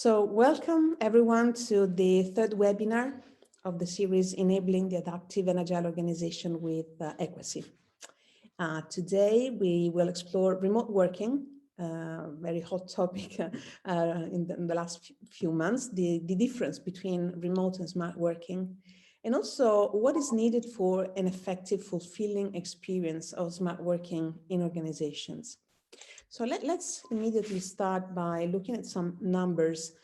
So welcome everyone to the third webinar of the series Enabling the Adaptive and Agile Organization with AEquacy. Today we will explore remote working, very hot topic in the last few months, the difference between remote and smart working, and also what is needed for an effective, fulfilling experience of smart working in organizations. So let's immediately start by looking at some numbers.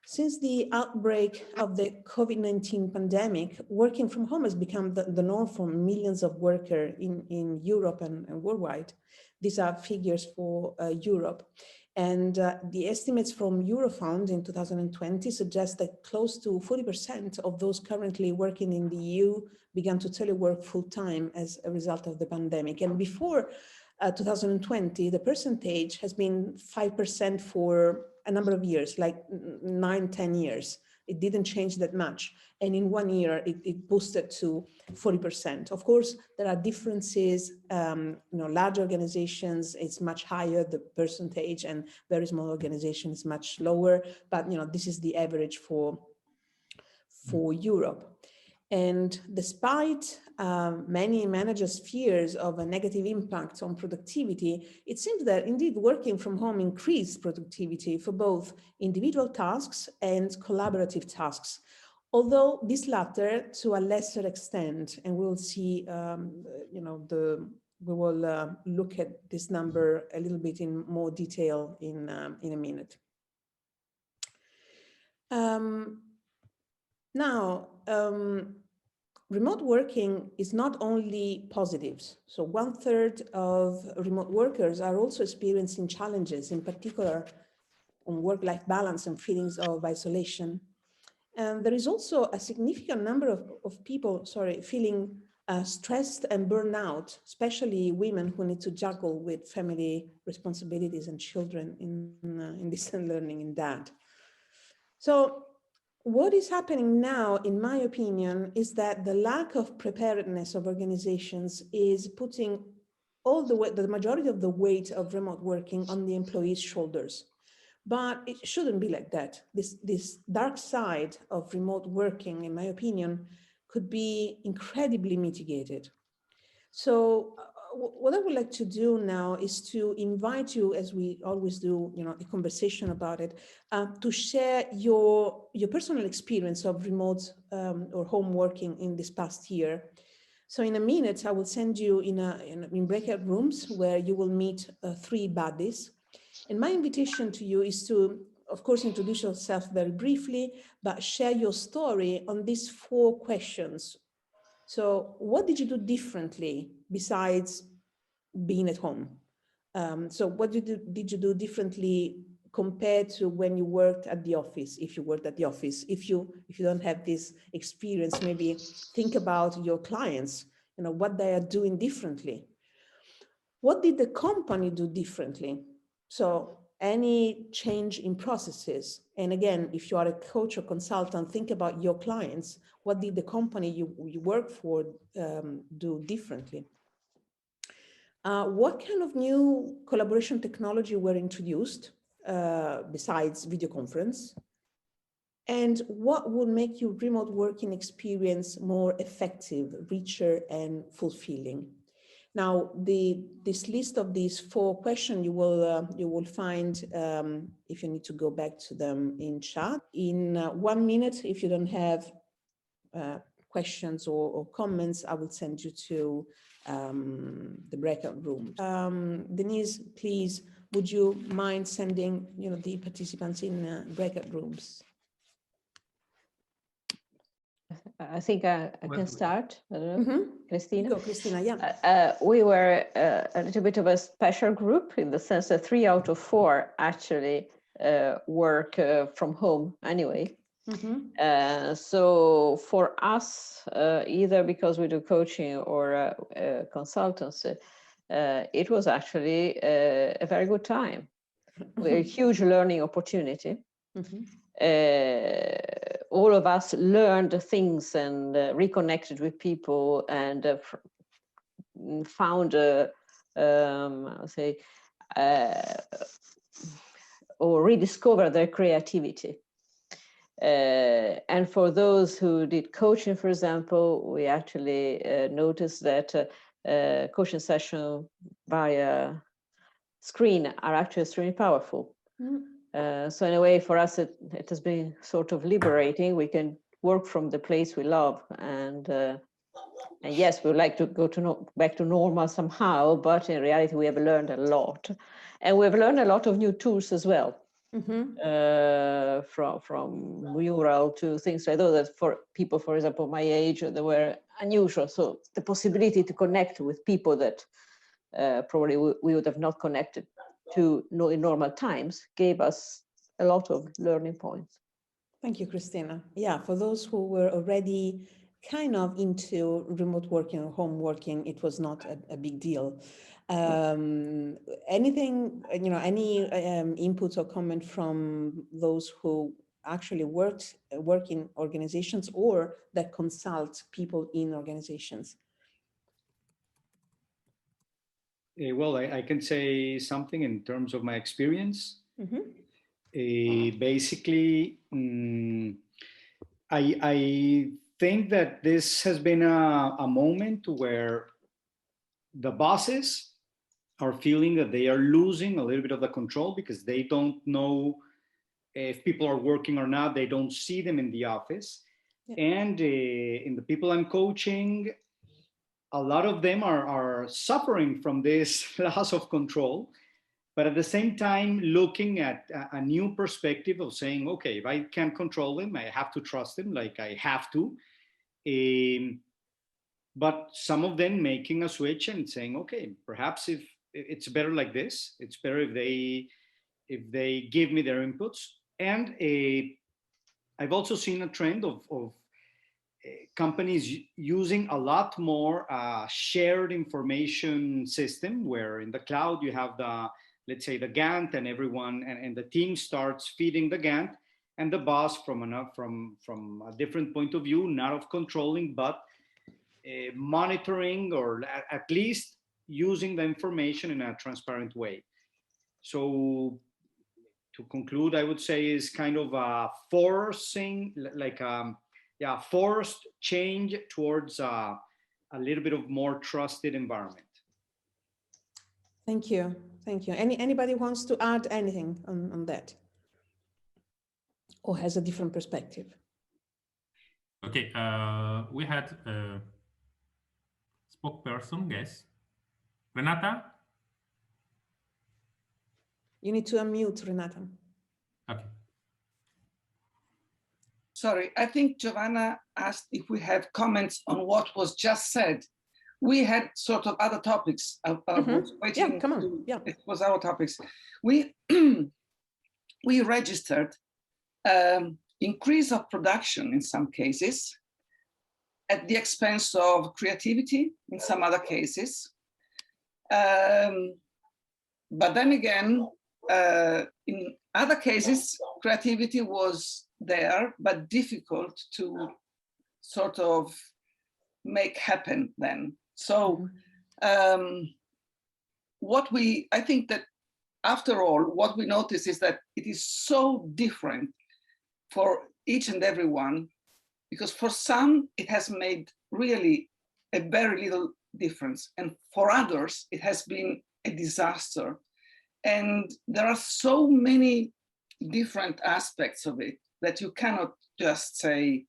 Since the outbreak of the COVID-19 pandemic, working from home has become the norm for millions of workers in Europe and worldwide. These are figures for Europe. And the estimates from Eurofound in 2020 suggest that close to 40% of those currently working in the EU began to telework full-time as a result of the pandemic. And before 2020, the percentage has been 5% for a number of years, like 9-10 years. It didn't change that much. And in 1 year, it boosted to 40%. Of course, there are differences. Large organizations, it's much higher, the percentage, and very small organizations, much lower. But this is the average for Europe. And despite many managers' fears of a negative impact on productivity, it seems that indeed working from home increased productivity for both individual tasks and collaborative tasks, although this latter to a lesser extent. And we'll see, we will look at this number a little bit in more detail in a minute. Remote working is not only positives. So 1/3 of remote workers are also experiencing challenges, in particular on work-life balance and feelings of isolation. And there is also a significant number of people, feeling stressed and burnout, especially women who need to juggle with family responsibilities and children in distant learning in that. So what is happening now, in my opinion, is that the lack of preparedness of organizations is putting all the majority of the weight of remote working on the employees' shoulders. But it shouldn't be like that. This dark side of remote working, in my opinion, could be incredibly mitigated. So what I would like to do now is to invite you, as we always do, a conversation about it, to share your personal experience of remote or home working in this past year. So in a minute, I will send you in breakout rooms where you will meet 3 buddies. And my invitation to you is to, of course, introduce yourself very briefly, but share your story on these 4 questions. So what did you do differently besides being at home? So what did you do differently compared to when you worked at the office, if you worked at the office? If you don't have this experience, maybe think about your clients, what they are doing differently. What did the company do differently? So any change in processes. And again, if you are a coach or consultant, think about your clients. What did the company you work for do differently? What kind of new collaboration technology were introduced besides video conference? And what would make your remote working experience more effective, richer, and fulfilling? Now, this list of these 4 questions you will find if you need to go back to them in chat. In 1 minute, if you don't have questions or comments, I will send you to the breakout room. Denise, please, would you mind sending the participants in breakout rooms? I think I can start. I don't know. Mm-hmm. Cristina? Go, Cristina, yeah. We were a little bit of a special group in the sense that 3 out of 4 actually work from home anyway. Mm-hmm. So for us, either because we do coaching or consultancy, it was actually a very good time. A huge learning opportunity. Mm-hmm. All of us learned things and reconnected with people and found or rediscover their creativity. And for those who did coaching, for example, we actually noticed that coaching sessions via screen are actually extremely powerful. So in a way, for us, it has been sort of liberating. We can work from the place we love, and yes, we would like to go back to normal somehow, but in reality, we have learned a lot, and we have learned a lot of new tools as well. From mural to things like that for people, for example, my age, they were unusual. So the possibility to connect with people that probably we would have not connected to in normal times gave us a lot of learning points. Thank you, Christina. Yeah, for those who were already kind of into remote working or home working, it was not a big deal. Anything, any input or comment from those who actually work in organizations or that consult people in organizations? Well, I can say something in terms of my experience. Basically, I think that this has been a moment where the bosses are feeling that they are losing a little bit of the control because they don't know if people are working or not. They don't see them in the office. Yeah. And in the people I'm coaching, a lot of them are suffering from this loss of control, but at the same time looking at a new perspective of saying, okay, if I can't control them, I have to trust them like I have to. But some of them making a switch and saying, okay, perhaps if it's better like this, it's better if they give me their inputs. And I've also seen a trend of companies using a lot more shared information system, where in the cloud you have let's say the Gantt, and everyone and the team starts feeding the Gantt, and the boss from a different point of view, not of controlling, but monitoring, or at least using the information in a transparent way. So to conclude, I would say is kind of forcing, like forced change towards a little bit of more trusted environment. Thank you. Thank you. Anybody wants to add anything on that? Or has a different perspective? Okay, we had a spokesperson, yes. Renata? You need to unmute, Renata. Okay. Sorry, I think Giovanna asked if we have comments on what was just said. We had sort of other topics. I was waiting. Yeah, come on. Yeah. It was our topics. We we registered increase of production in some cases at the expense of creativity in some other cases. But then again, in other cases, creativity was there, but difficult to sort of make happen then. So I think that after all, what we notice is that it is so different for each and every one, because for some, it has made really a very little difference. And for others, it has been a disaster. And there are so many different aspects of it that you cannot just say,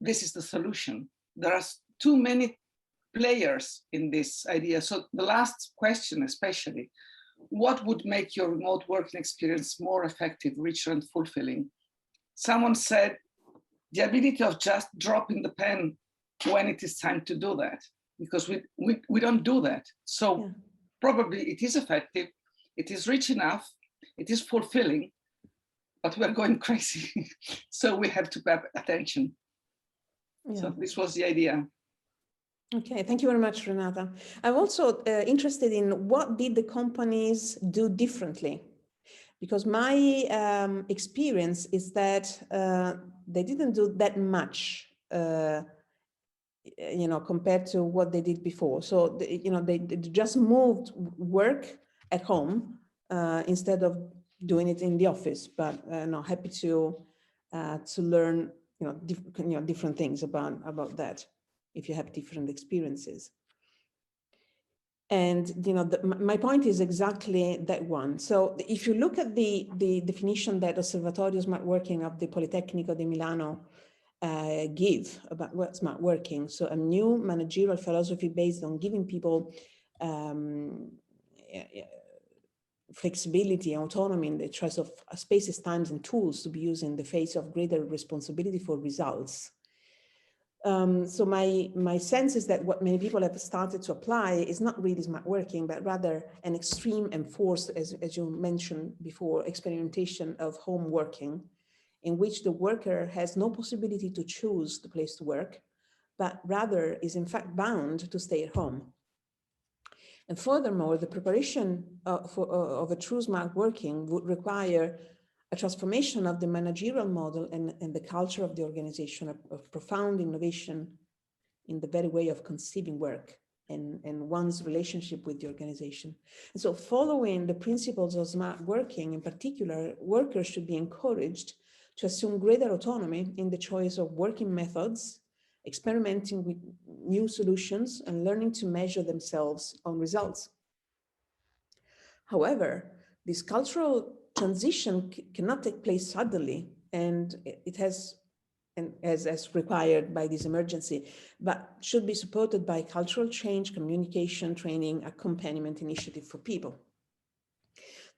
this is the solution. There are too many players in this idea. So the last question, especially, what would make your remote working experience more effective, richer, and fulfilling? Someone said the ability of just dropping the pen when it is time to do that, because we don't do that. So probably it is effective, it is rich enough, it is fulfilling, but we're going crazy. So we have to pay attention. Yeah. So this was the idea. Okay, thank you very much, Renata. I'm also interested in what did the companies do differently? Because my experience is that they didn't do that much, compared to what they did before. So, they just moved work at home instead of doing it in the office, but no, happy to learn, different things about that if you have different experiences. And my point is exactly that one. So if you look at the definition that Osservatorio Smart Working of the Politecnico di Milano give about what smart working, so a new managerial philosophy based on giving people flexibility, autonomy in the choice of spaces, times, and tools to be used in the face of greater responsibility for results. So my sense is that what many people have started to apply is not really smart working, but rather an extreme and forced, as you mentioned before, experimentation of home working, in which the worker has no possibility to choose the place to work, but rather is in fact bound to stay at home. And furthermore, the preparation of a true smart working would require a transformation of the managerial model and the culture of the organization, of profound innovation in the very way of conceiving work and one's relationship with the organization. And so following the principles of smart working, in particular, workers should be encouraged to assume greater autonomy in the choice of working methods, experimenting with new solutions, and learning to measure themselves on results. However, this cultural transition cannot take place suddenly, and it has, and as required by this emergency, but should be supported by cultural change, communication, training, accompaniment initiative for people.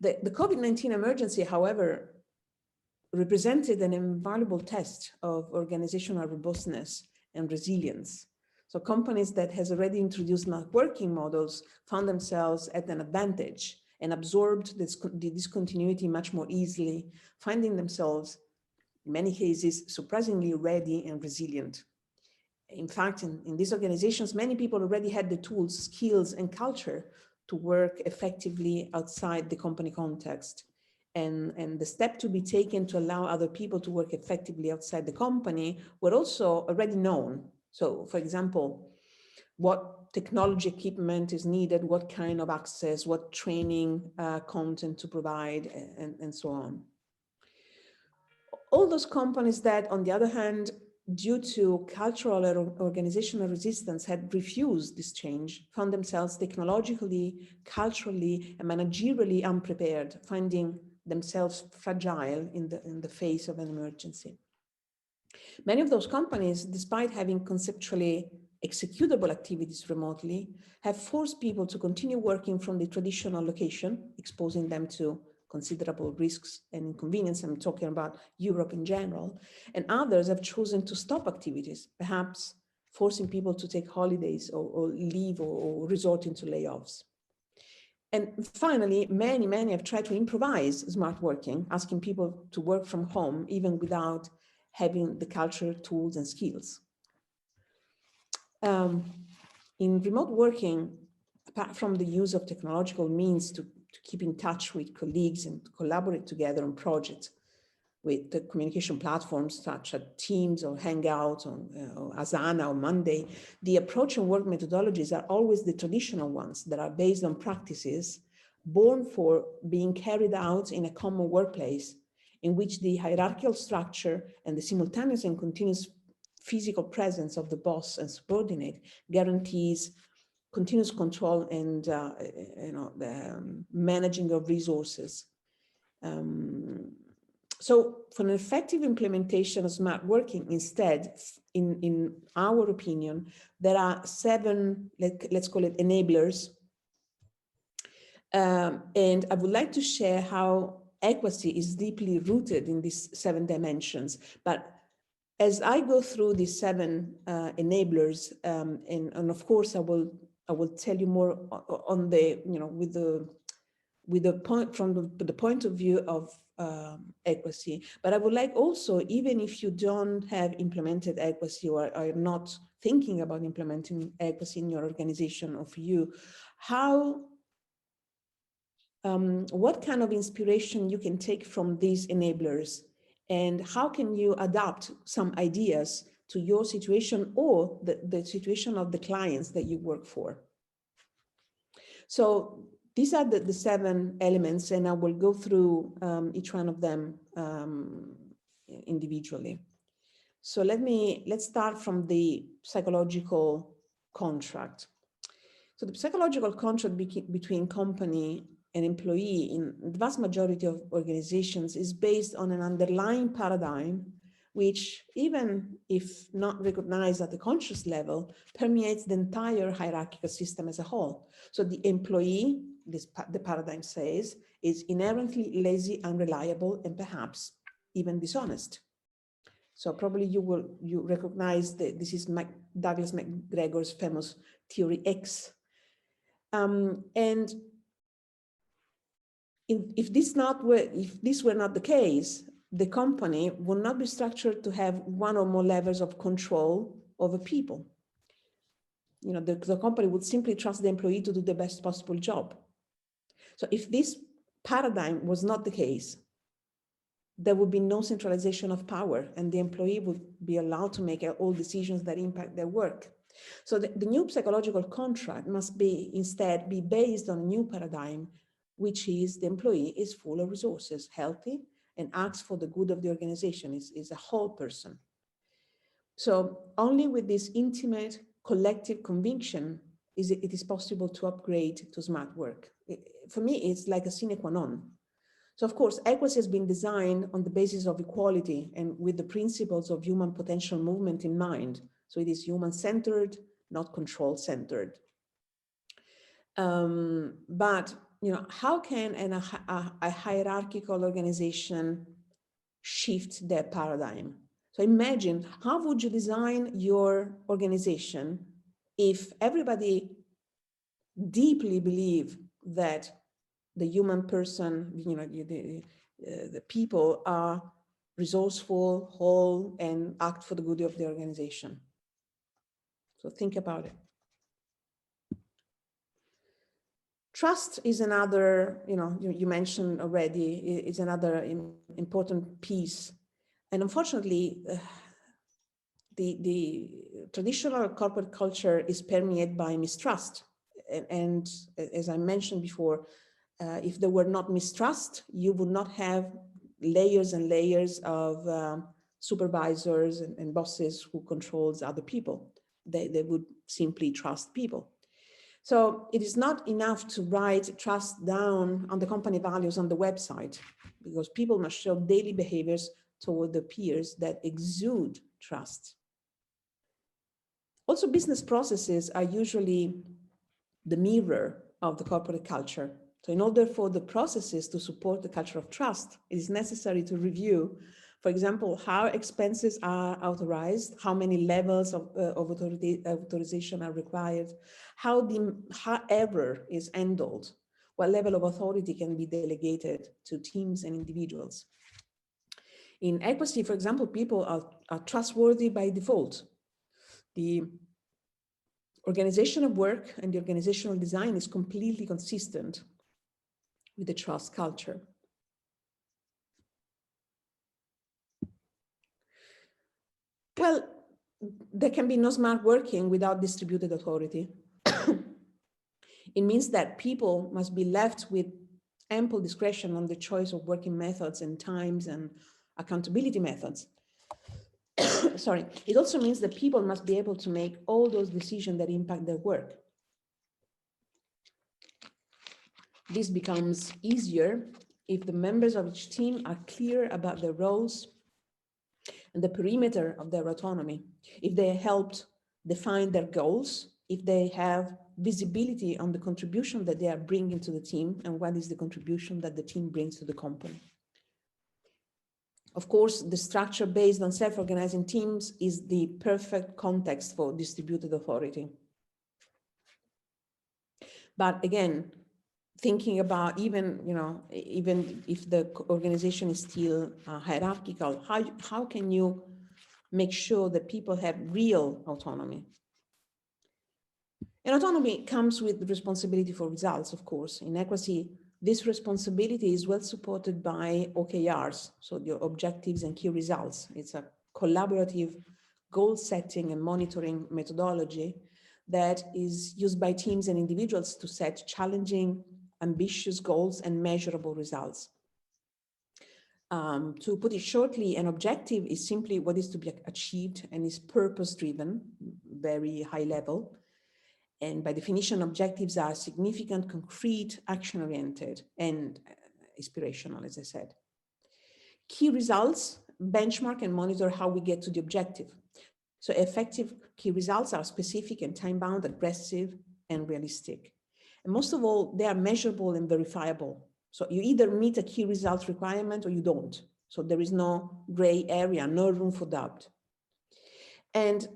The COVID-19 emergency, however, represented an invaluable test of organizational robustness and resilience. So companies that has already introduced smart working models found themselves at an advantage and absorbed the discontinuity much more easily, finding themselves, in many cases, surprisingly ready and resilient. In fact, in these organizations, many people already had the tools, skills, and culture to work effectively outside the company context. And the step to be taken to allow other people to work effectively outside the company were also already known. So, for example, what technology equipment is needed, what kind of access, what training content to provide, and so on. All those companies that, on the other hand, due to cultural or organizational resistance, had refused this change, found themselves technologically, culturally, and managerially unprepared, finding themselves fragile in the face of an emergency. Many of those companies, despite having conceptually executable activities remotely, have forced people to continue working from the traditional location, exposing them to considerable risks and inconvenience. I'm talking about Europe in general. And others have chosen to stop activities, perhaps forcing people to take holidays or leave or resorting to layoffs. And finally, many have tried to improvise smart working, asking people to work from home, even without having the cultural tools and skills. In remote working, apart from the use of technological means to keep in touch with colleagues and to collaborate together on projects with the communication platforms such as Teams or Hangouts or Asana or Monday, the approach and work methodologies are always the traditional ones that are based on practices born for being carried out in a common workplace in which the hierarchical structure and the simultaneous and continuous physical presence of the boss and subordinate guarantees continuous control and the managing of resources. So for an effective implementation of smart working, instead, in our opinion, there are 7, let's call it enablers. And I would like to share how AEquacy is deeply rooted in these 7 dimensions. But as I go through these 7 enablers, and of course I will tell you more on the, with the point from the point of view of AEquacy. But I would like also, even if you don't have implemented AEquacy or are not thinking about implementing AEquacy in your organization or for you, how what kind of inspiration you can take from these enablers, and how can you adapt some ideas to your situation or the situation of the clients that you work for. So these are the 7 elements, and I will go through each one of them individually. So let's start from the psychological contract. So the psychological contract between company and employee in the vast majority of organizations is based on an underlying paradigm, which, even if not recognized at the conscious level, permeates the entire hierarchical system as a whole. So the employee, the paradigm says, is inherently lazy, unreliable, and perhaps even dishonest. So probably you recognize that this is Douglas McGregor's famous theory X. And if this were not the case, the company would not be structured to have one or more levels of control over people. You know, the company would simply trust the employee to do the best possible job. So if this paradigm was not the case, there would be no centralization of power, and the employee would be allowed to make all decisions that impact their work. So the new psychological contract must instead be based on a new paradigm, which is the employee is full of resources, healthy, and acts for the good of the organization, is a whole person. So only with this intimate collective conviction it is possible to upgrade to smart work. For me, it's like a sine qua non. So of course, AEquacy has been designed on the basis of equality and with the principles of human potential movement in mind. So it is human-centered, not control-centered. But you know, how can a hierarchical organization shift their paradigm? So imagine, how would you design your organization if everybody deeply believe that the human person, you know, the people are resourceful, whole, and act for the good of the organization? So think about it. Trust is another, you know, you mentioned already, is another important piece. And unfortunately, the traditional corporate culture is permeated by mistrust. And as I mentioned before, if there were not mistrust, you would not have layers and layers of supervisors and bosses who controls other people. They would simply trust people. So it is not enough to write trust down on the company values on the website, because people must show daily behaviors toward their peers that exude trust. Also, business processes are usually the mirror of the corporate culture. So in order for the processes to support the culture of trust, it is necessary to review, for example, how expenses are authorized, how many levels of authorization are required, how error is handled, what level of authority can be delegated to teams and individuals. In AEquacy, for example, people are trustworthy by default. The organization of work and the organizational design is completely consistent with the trust culture. Well, there can be no smart working without distributed authority. It means that people must be left with ample discretion on the choice of working methods and times and accountability methods. Sorry. It also means that people must be able to make all those decisions that impact their work. This becomes easier if the members of each team are clear about their roles and the perimeter of their autonomy, if they helped define their goals, if they have visibility on the contribution that they are bringing to the team and what is the contribution that the team brings to the company. Of course, the structure based on self-organizing teams is the perfect context for distributed authority. But again, thinking about even if the organization is still hierarchical, how can you make sure that people have real autonomy? And autonomy comes with the responsibility for results, of course. In AEquacy, this responsibility is well supported by OKRs, so the objectives and key results. It's a collaborative goal setting and monitoring methodology that is used by teams and individuals to set challenging ambitious goals and measurable results. To put it shortly, an objective is simply what is to be achieved and is purpose-driven, very high level. And by definition, objectives are significant, concrete, action-oriented, and inspirational, as I said. Key results benchmark and monitor how we get to the objective. So effective key results are specific and time-bound, aggressive, and realistic. And most of all, they are measurable and verifiable. So you either meet a key result requirement or you don't. So there is no gray area, no room for doubt. And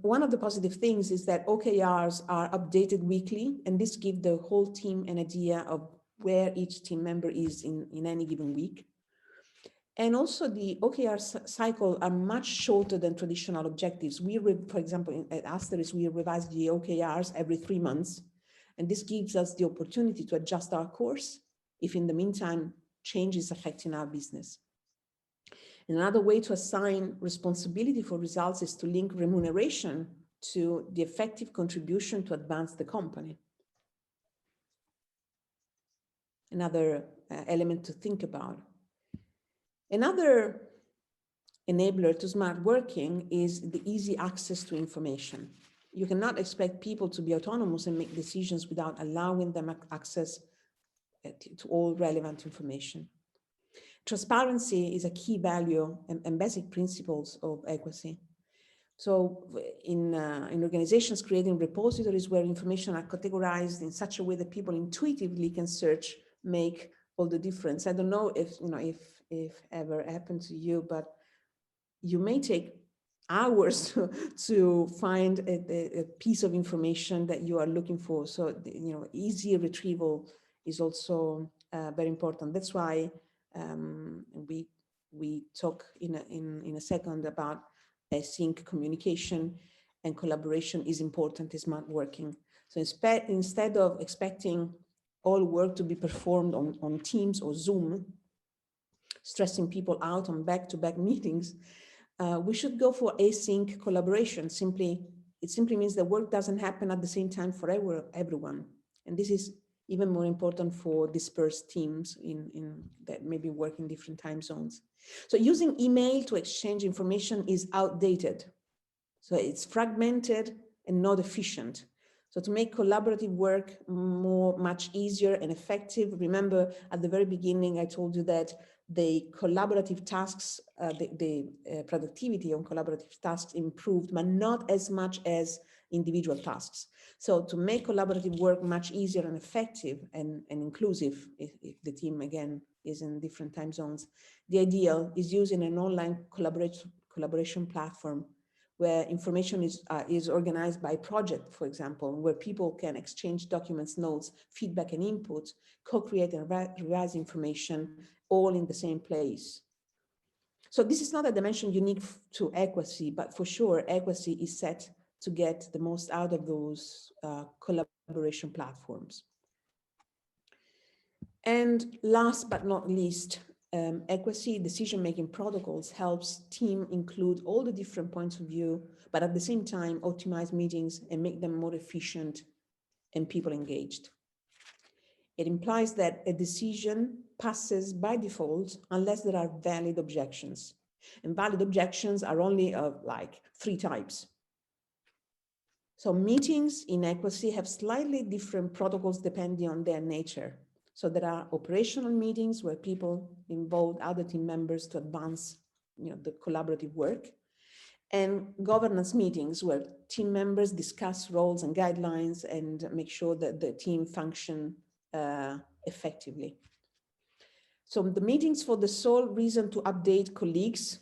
one of the positive things is that OKRs are updated weekly, and this gives the whole team an idea of where each team member is in any given week. And also the OKR cycle are much shorter than traditional objectives. For example, at Asteris, we revise the OKRs every 3 months, and this gives us the opportunity to adjust our course if in the meantime change is affecting our business. Another way to assign responsibility for results is to link remuneration to the effective contribution to advance the company. Another element to think about. Another enabler to smart working is the easy access to information. You cannot expect people to be autonomous and make decisions without allowing them access to all relevant information. Transparency is a key value and basic principles of AEquacy. So in organizations, creating repositories where information are categorized in such a way that people intuitively can search, make all the difference. I don't know if ever happened to you, but you may take hours to find a piece of information that you are looking for. So easy retrieval is also very important. That's why we talk in a second about async communication and collaboration is important in smart working. So instead of expecting all work to be performed on Teams or Zoom, stressing people out on back-to-back meetings, we should go for async collaboration. It simply means that work doesn't happen at the same time for everyone. And this is even more important for dispersed teams that maybe work in different time zones. So using email to exchange information is outdated. So it's fragmented and not efficient. So to make collaborative work much easier and effective, remember at the very beginning, I told you that the collaborative tasks, the productivity on collaborative tasks improved, but not as much as individual tasks. So to make collaborative work much easier and effective and inclusive, if the team again is in different time zones, the ideal is using an online collaboration platform where information is organized by project, for example, where people can exchange documents, notes, feedback and input, co-create and revise information all in the same place. So this is not a dimension unique to AEquacy, but for sure, AEquacy is set to get the most out of those collaboration platforms. And last but not least, AEquacy decision-making protocols helps team include all the different points of view, but at the same time, optimize meetings and make them more efficient and people engaged. It implies that a decision passes by default unless there are valid objections. And valid objections are only of like 3 types. So meetings in AEquacy have slightly different protocols depending on their nature. So there are operational meetings where people involve other team members to advance the collaborative work, and governance meetings where team members discuss roles and guidelines and make sure that the team function effectively. So the meetings for the sole reason to update colleagues,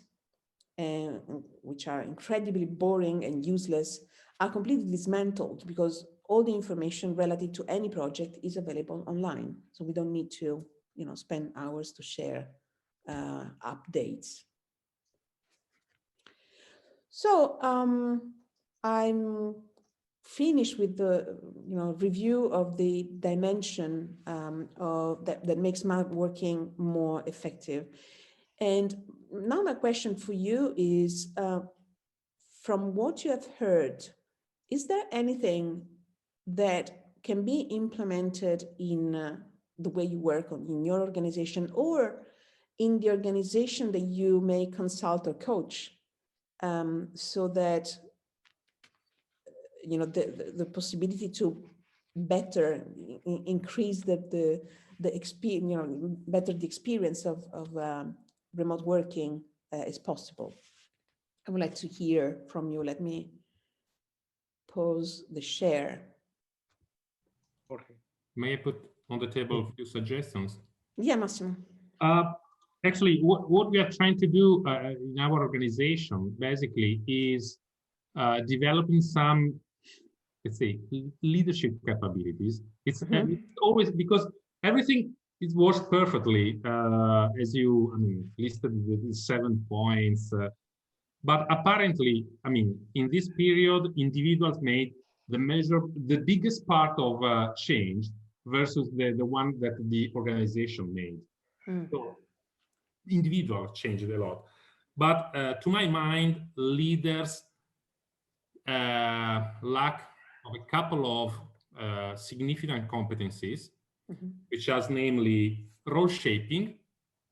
which are incredibly boring and useless, are completely dismantled because all the information relative to any project is available online. So we don't need to spend hours to share updates. So I'm finished with the review of the dimension that makes smart working more effective. And now my question for you is, from what you have heard, is there anything that can be implemented in the way you work in your organization or in the organization that you may consult or coach, so that the possibility to better increase the experience, better the experience of remote working is possible. I would like to hear from you. Let me pause the share. Okay. May I put on the table a few suggestions? Yeah, Massimo. Actually, what we are trying to do in our organization basically is developing some, let's say, leadership capabilities. It's always because everything it works perfectly, as you listed the 7 points. But apparently, in this period, individuals made the biggest part of change versus the one that the organization made. So individuals changed a lot. But to my mind, leaders lack of a couple of significant competencies, which are namely role shaping.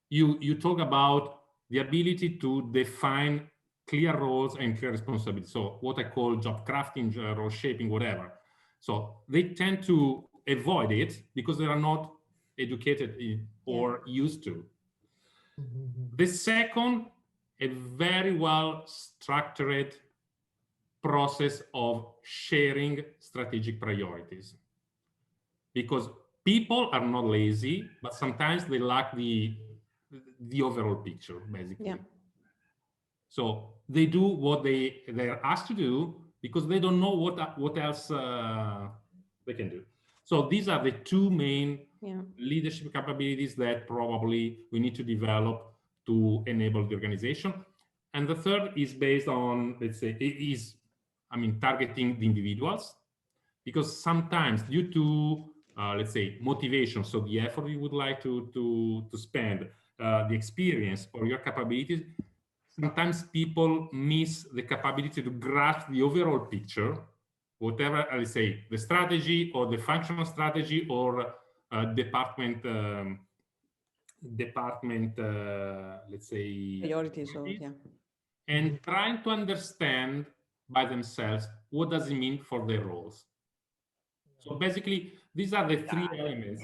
You talk about the ability to define clear roles and clear responsibilities. So what I call job crafting, role shaping, whatever. So they tend to avoid it because they are not educated in, or used to. The second, a very well structured process of sharing strategic priorities. Because people are not lazy, but sometimes they lack the overall picture, basically. Yeah. So they do what they're asked to do because they don't know what else they can do. So these are the two main leadership capabilities that probably we need to develop to enable the organization. And the third is based on, let's say, targeting the individuals, because sometimes due to let's say motivation, so the effort you would like to spend, the experience or your capabilities, sometimes people miss the capability to grasp the overall picture, whatever, let's say, the strategy or the functional strategy or department, let's say, Priorities, and trying to understand by themselves what does it mean for their roles. So basically, these are the three elements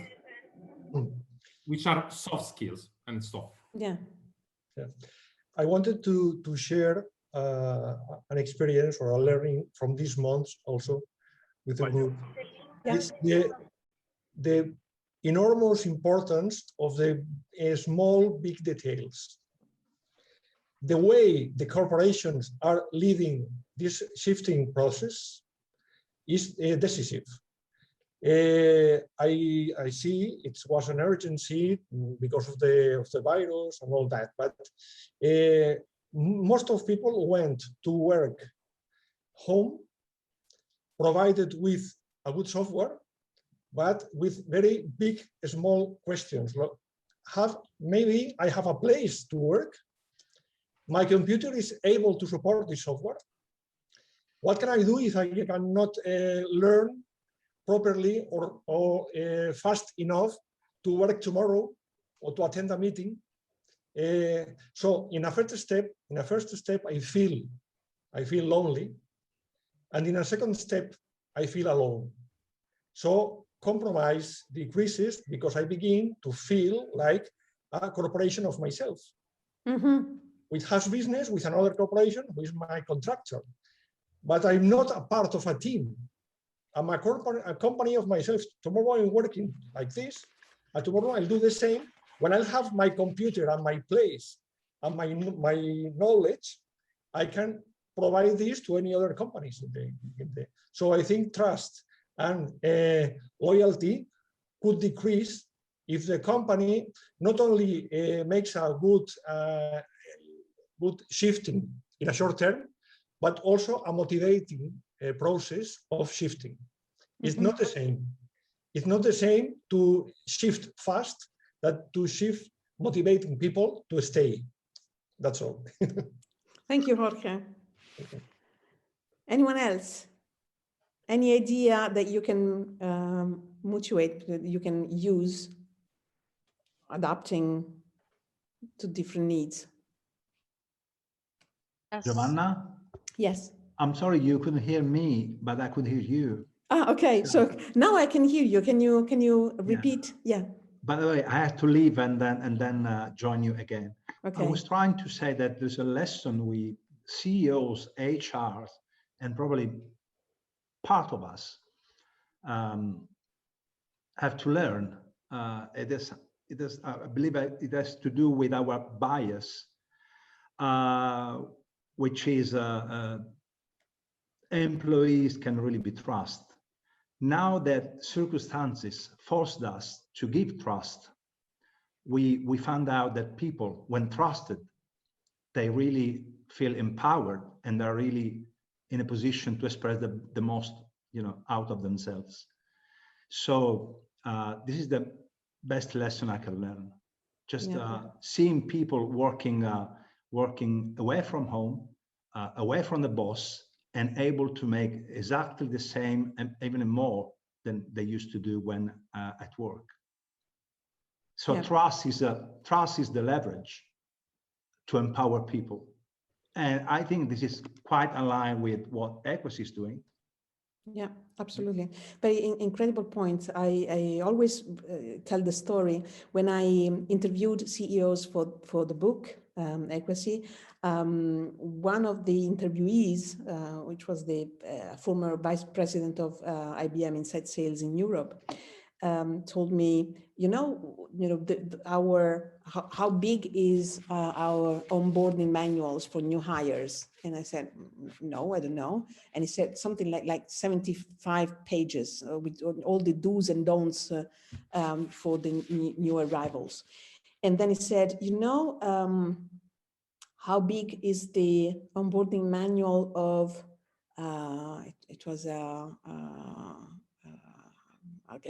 which are soft skills and soft. Yeah. I wanted to share an experience or a learning from these months also with the group. Yeah. It's the enormous importance of the small, big details. The way the corporations are leading this shifting process is decisive. I see it was an urgency because of the virus and all that, but most of people went to work home, provided with a good software, but with very big, small questions. Maybe I have a place to work. My computer is able to support this software. What can I do if I cannot learn properly or fast enough to work tomorrow or to attend a meeting? So in a first step, I feel lonely, and in a second step, I feel alone. So compromise decreases because I begin to feel like a corporation of myself. Which has business with another corporation who is my contractor, but I'm not a part of a team. I'm a company of myself. Tomorrow I'm working like this, and tomorrow I'll do the same. When I'll have my computer and my place and my knowledge, I can provide this to any other companies. So I think trust and loyalty could decrease if the company not only makes a good shifting in a short term, but also a motivating process of shifting. It's not the same. It's not the same to shift fast that to shift motivating people to stay. That's all. Thank you, Jorge. Anyone else? Any idea that you can mutuate, that you can use adapting to different needs? Yes. Giovanna? Yes. I'm sorry you couldn't hear me, but I could hear you. Ah, okay. So now I can hear you. Can you repeat? Yeah. By the way, I have to leave and then join you again. Okay. I was trying to say that there's a lesson we CEOs, HRs, and probably part of us have to learn. It is. I believe it has to do with our bias, which is employees can really be trusted. Now that circumstances forced us to give trust, we found out that people, when trusted, they really feel empowered and are really in a position to express the most, out of themselves. So this is the best lesson I can learn. Just seeing people working away from home, away from the boss, and able to make exactly the same and even more than they used to do when at work. So trust is the leverage to empower people. And I think this is quite aligned with what AEquacy is doing. Yeah, absolutely. Very incredible point. I always tell the story when I interviewed CEOs for the book, AEquacy. One of the interviewees, which was the former vice president of IBM Inside Sales in Europe, told me, how big is our onboarding manuals for new hires? And I said, no, I don't know. And he said something like 75 pages with all the do's and don'ts for the new arrivals. And then he said, how big is the onboarding manual of, it was a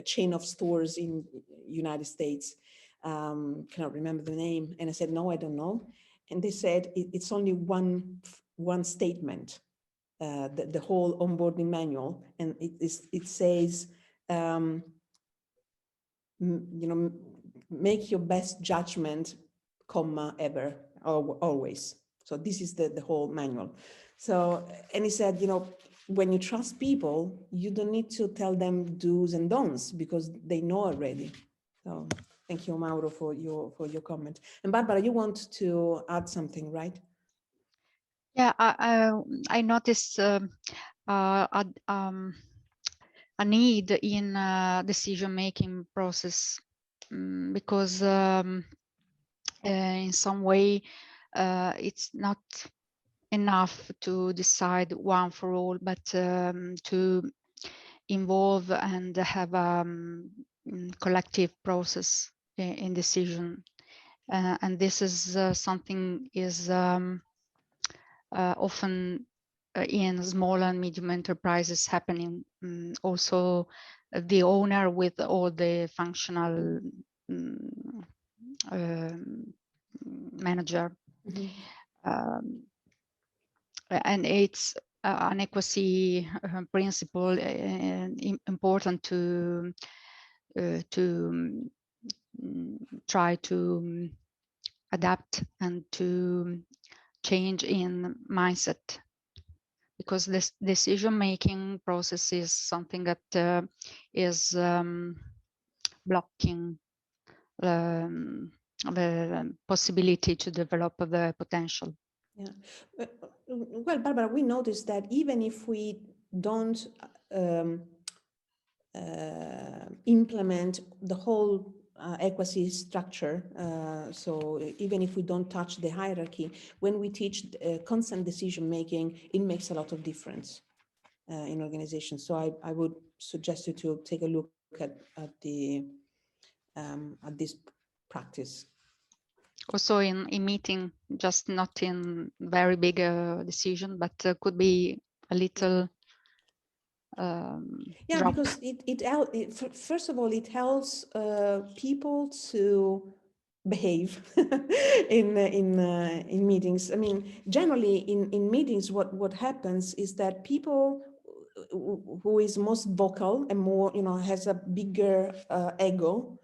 chain of stores in United States. Cannot remember the name. And I said, no, I don't know. And they said, it's only one statement, the whole onboarding manual. And it says, make your best judgment, ever, always. So this is the whole manual. So, and he said, when you trust people, you don't need to tell them do's and don'ts because they know already. So thank you, Mauro, for your comment. And Barbara, you want to add something, right? Yeah, I noticed a need in decision-making process because in some way it's not enough to decide one for all, but to involve and have a collective process in decision. And this is something is often in small and medium enterprises happening. Also, the owner with all the functional manager. Mm-hmm. And it's an AEquacy principle important to try to adapt and to change in mindset, because this decision-making process is something that is blocking the possibility to develop the potential. Yeah. Well, Barbara, we noticed that even if we don't implement the whole AEquacy structure, so even if we don't touch the hierarchy, when we teach constant decision-making, it makes a lot of difference in organizations. So I would suggest you to take a look at this practice. Also in meeting, just not in very big decision, but could be a little yeah, drop. because it first of all, it helps people to behave in meetings. I mean, generally in meetings, what happens is that people who is most vocal and more, has a bigger ego,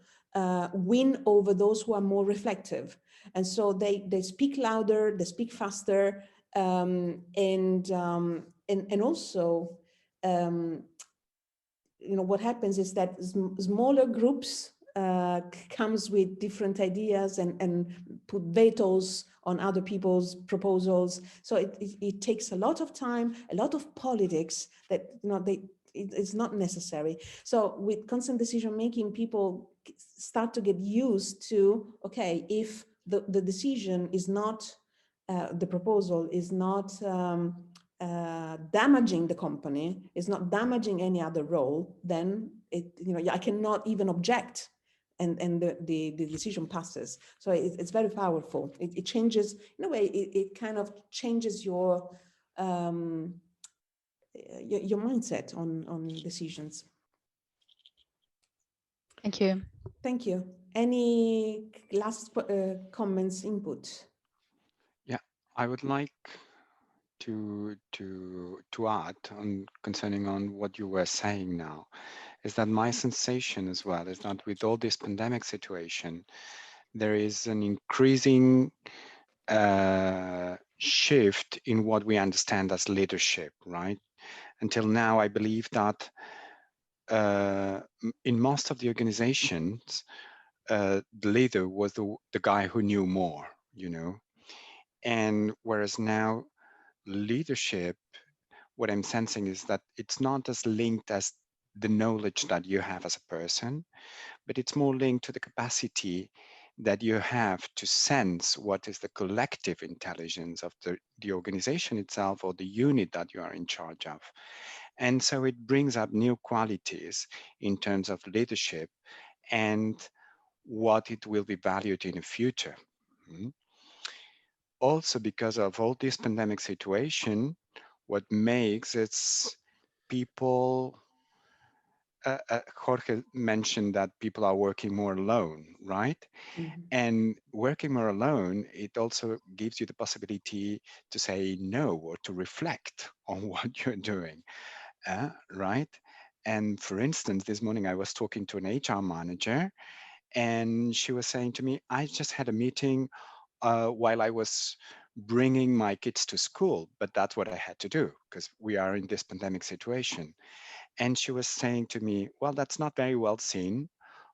win over those who are more reflective. And so they speak louder, they speak faster, and also, what happens is that smaller groups comes with different ideas and put vetoes on other people's proposals. So it takes a lot of time, a lot of politics that it's not necessary. So with consent decision making, people start to get used to, okay, if the decision is not, the proposal is not damaging the company, is not damaging any other role, then I cannot even object, and the decision passes. So it's very powerful. It changes, in a way, it kind of changes your mindset on decisions. Thank you. Thank you. Any last comments, input? Yeah, I would like to add on concerning on what you were saying now, is that my sensation as well is that with all this pandemic situation, there is an increasing shift in what we understand as leadership, right? Until now, I believe that in most of the organizations, the leader was the guy who knew more, and whereas now leadership, what I'm sensing is that it's not as linked as the knowledge that you have as a person, but it's more linked to the capacity that you have to sense what is the collective intelligence of the organization itself or the unit that you are in charge of. And so it brings up new qualities in terms of leadership and what it will be valued in the future. Also, because of all this pandemic situation, what makes it's people, Jorge mentioned that people are working more alone, right? Mm-hmm. And working more alone, it also gives you the possibility to say no or to reflect on what you're doing, right? And for instance, this morning I was talking to an HR manager and she was saying to me, I just had a meeting while I was bringing my kids to school, but that's what I had to do because we are in this pandemic situation. And she was saying to me, well, that's not very well seen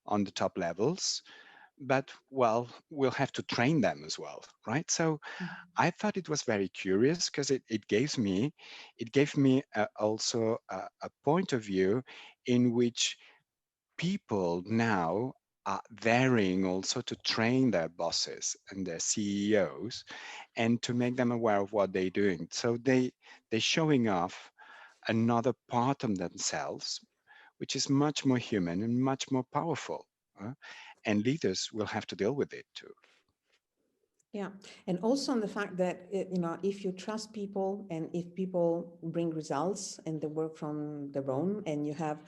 on the top levels, but well, we'll have to train them as well, right? So I thought it was very curious because it gave me also a point of view in which people now are daring also to train their bosses and their CEOs and to make them aware of what they're doing. So they're showing off another part of themselves, which is much more human and much more powerful. And leaders will have to deal with it too. Yeah, and also on the fact that, if you trust people and if people bring results and they work from their own, and you have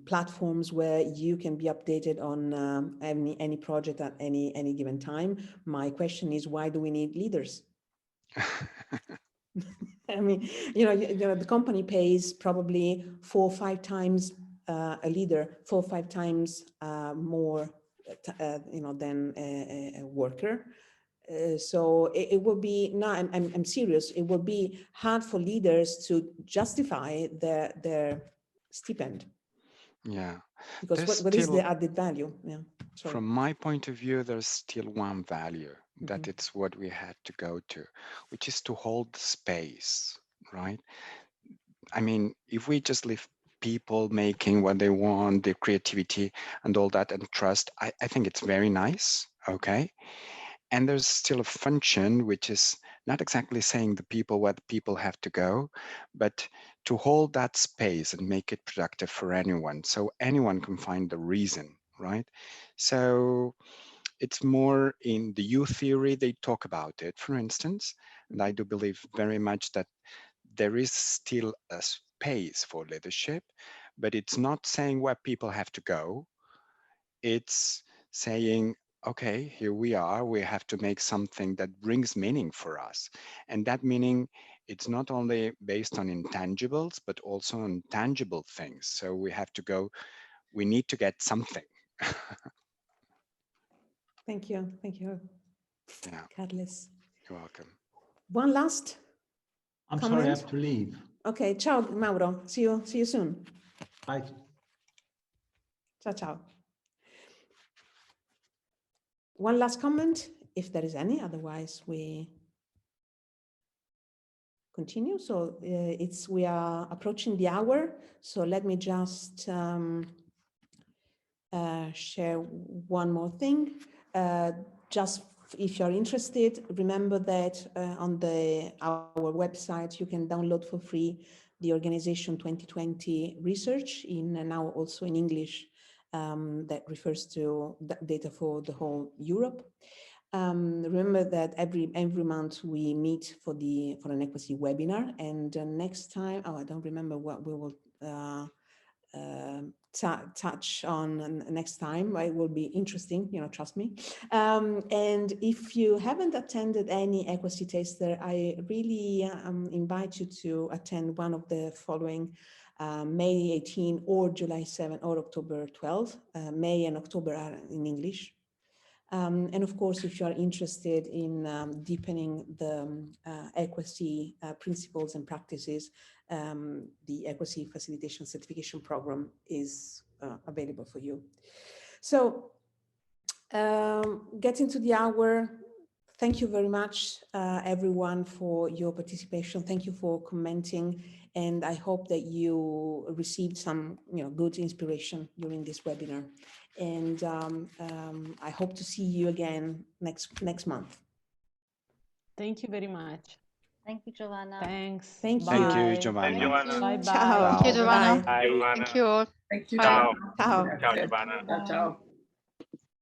platforms where you can be updated on any project at any given time. My question is, why do we need leaders? I mean, the company pays probably 4 or 5 times a leader, 4 or 5 times more, than a worker. So it will be, no, I'm serious. It will be hard for leaders to justify their stipend. Yeah. Because what is the added value? Yeah. Sorry. From my point of view, there's still one value that it's what we had to go to, which is to hold space, right? I mean, if we just leave people making what they want, their creativity and all that and trust, I think it's very nice, okay? And there's still a function which is not exactly saying the people where the people have to go, but to hold that space and make it productive for anyone. So anyone can find the reason, right? So it's more in the U theory, they talk about it, for instance, and I do believe very much that there is still a space for leadership, but it's not saying where people have to go. It's saying, okay, here we are, we have to make something that brings meaning for us. And that meaning it's not only based on intangibles, but also on tangible things. So we have to go, we need to get something. Thank you. Thank you, Yeah, Carles. you're welcome. One last I'm comment? sorry, I have to leave. Okay, ciao, Mauro. See you soon. Bye. Ciao, ciao. One last comment, if there is any, otherwise we continue. So we are approaching the hour. So let me just share one more thing. Just if you're interested, remember that on our website, you can download for free the Organization 2020 research now also in English that refers to data for the whole Europe. Remember that every month we meet for an AEquacy webinar, and next time, I don't remember what we will touch on next time. It will be interesting, trust me. And if you haven't attended any AEquacy taster, I really invite you to attend one of the following May 18 or July 7 or October 12. May and October are in English. And of course, if you are interested in deepening the AEquacy principles and practices, the AEquacy Facilitation Certification Program is available for you. So getting to the hour, thank you very much, everyone, for your participation. Thank you for commenting. And I hope that you received some good inspiration during this webinar. And I hope to see you again next month. Thank you very much. Thank you, Giovanna. Thanks. Thank you. Thank you, Giovanna. Bye bye. Ciao. Thank you, Giovanna. Bye. Thank you all. Thank you. Bye. Ciao. Ciao, Giovanna. Ciao.